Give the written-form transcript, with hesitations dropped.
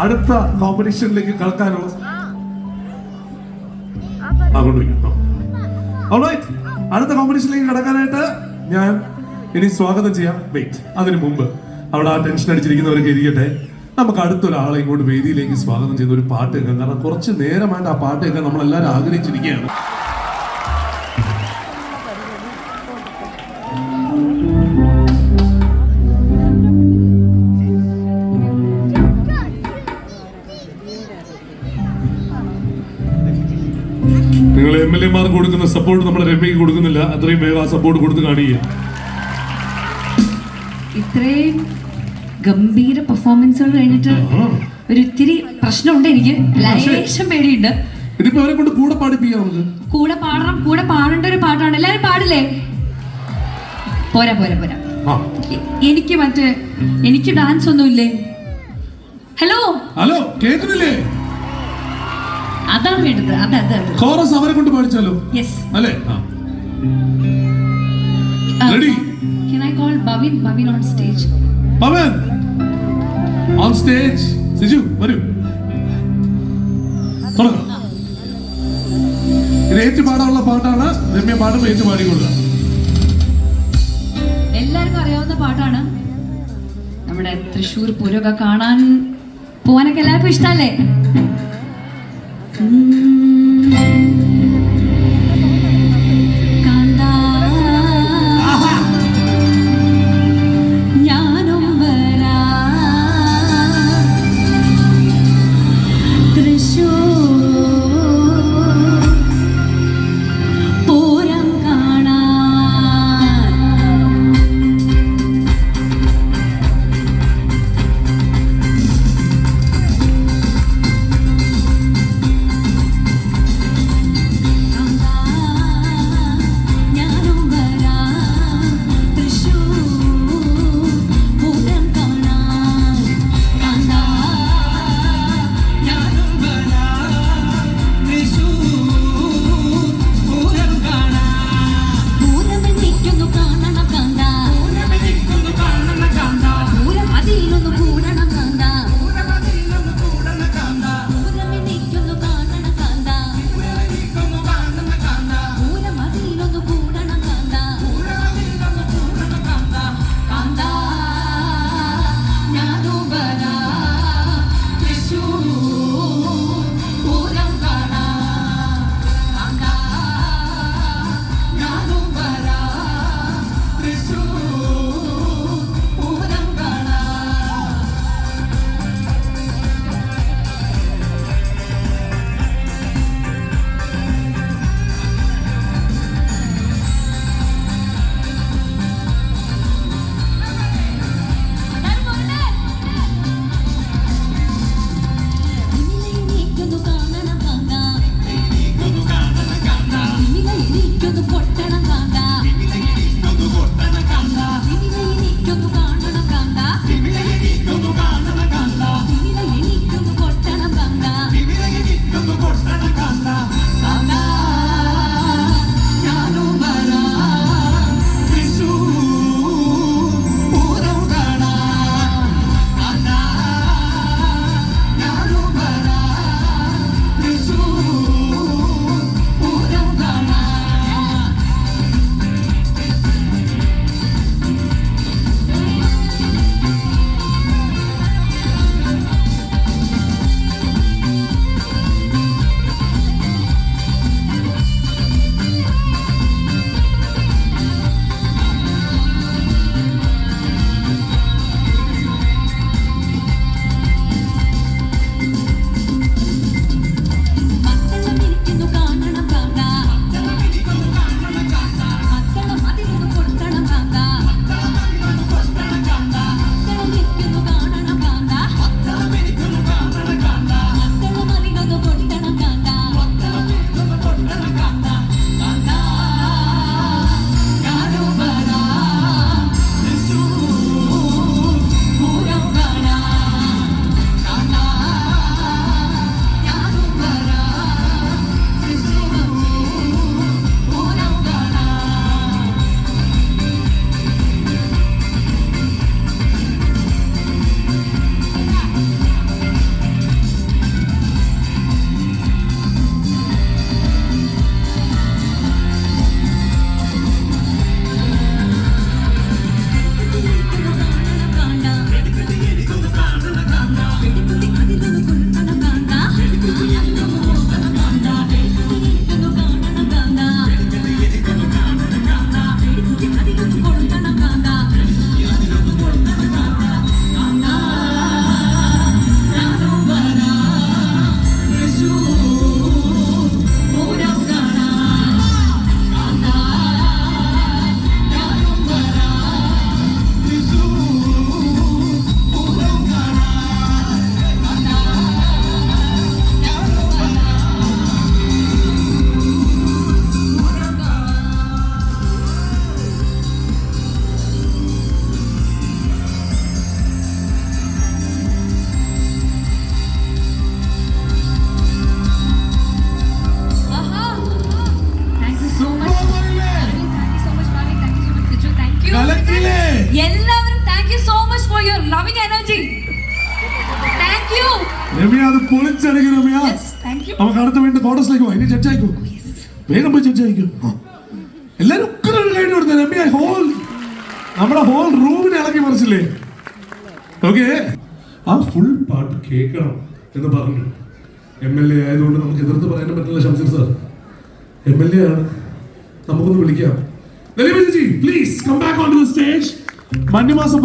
അടുത്ത കോമ്പറ്റീഷനിലേക്ക് കടക്കാനുള്ള അടുത്ത കോമ്പറ്റീഷനിലേക്ക് കടക്കാനായിട്ട് ഞാൻ ഇനി സ്വാഗതം ചെയ്യാം. വെയിറ്റ്, അതിനു മുമ്പ് അവിടെ ആ ടെൻഷൻ അടിച്ചിരിക്കുന്നവരൊക്കെ ഇരിക്കട്ടെ. നമുക്ക് അടുത്തൊരാളെ ഇങ്ങോട്ട് വേദിയിലേക്ക് സ്വാഗതം ചെയ്യുന്ന ഒരു പാട്ട് കേൾക്കാം. കാരണം കുറച്ച് നേരമായിട്ട് ആ പാട്ട് കേൾക്കാൻ നമ്മളെല്ലാവരും ആഗ്രഹിച്ചിരിക്കുകയാണ്. നിങ്ങൾ MLA-മാർക്ക് കൊടുക്കുന്ന സപ്പോർട്ട് നമ്മുടെ രമ്യക്ക് കൊടുക്കുന്നില്ല. അത്രയും വേഗം ആ സപ്പോർട്ട് കൊടുത്ത് കാണിക്കുക. ഇത്രയും ഗംഭീര പെർഫോമൻസുകൾ കഴിഞ്ഞിട്ട് ഒരു ഇത്തിരി പ്രശ്നമുണ്ട്. എനിക്ക് ലേശം പേടിയുണ്ട്. ഇതിപ്പോ അവരെ കൊണ്ട് കൂടെ പാടിപ്പിക്കാം. നമുക്ക് കൂടെ പാടണം. കൂടെ പാടേണ്ട ഒരു പാട്ടാണ്. എല്ലാരും പാടില്ലേ? പോരാ പോരാ പോരാ. എനിക്ക് ഡാൻസ് ഒന്നുമില്ലേ? ഹലോ ഹലോ, കേൾക്കുന്നില്ലേ? അതാണ് വേണ്ടത്. അതെ കോറസ് അവരെ കൊണ്ട് പാടിച്ചാലോ? യെസ് അല്ലേ? Ready? Can I call Bhavin on stage? Bhavin on stage. Siju വരൂ. തുടങ്ങാം. ഇത് ഏറ്റുപാടാനുള്ള പാട്ടാണ്. രമ്യ പാടും ഏറ്റുപാടിക്കൊള്ളുക. എല്ലാവർക്കും അറിയാവുന്ന പാട്ടാണ്. നമ്മുടെ തൃശ്ശൂർ പൂരമൊക്കെ കാണാൻ പോവാനൊക്കെ എല്ലാവർക്കും ഇഷ്ടമല്ലേ? രമ്യ അത് പൊളിച്ചടങ്ങി രമ്യ. നമുക്ക് അടുത്ത വീണ്ടും കോട്ടസിലേക്ക് പോയി. ഇനി ജഡ്ജ് ആയിക്കോ, വേഗം പോയി ജഡ്ജ് ആയിക്കോ. എല്ലാരും ഉഗ്രൊരു കൈ കൊടുത്ത രമ്യ. നമ്മുടെ ഹോൾ റൂമിനെ ഇളക്കി മറിച്ചില്ലേ? ഓക്കെ, ആ ഫുൾ പാട്ട് കേൾക്കണം എന്ന് പറഞ്ഞു. MLA ആയതുകൊണ്ട് നമുക്ക് എതിർത്ത് പറയാനും പറ്റില്ല. ഷംസീർ സാർ MLA ആണ്, നമുക്കൊന്ന് വിളിക്കാം. Please come back on to the stage. മഞ്ഞുമാസം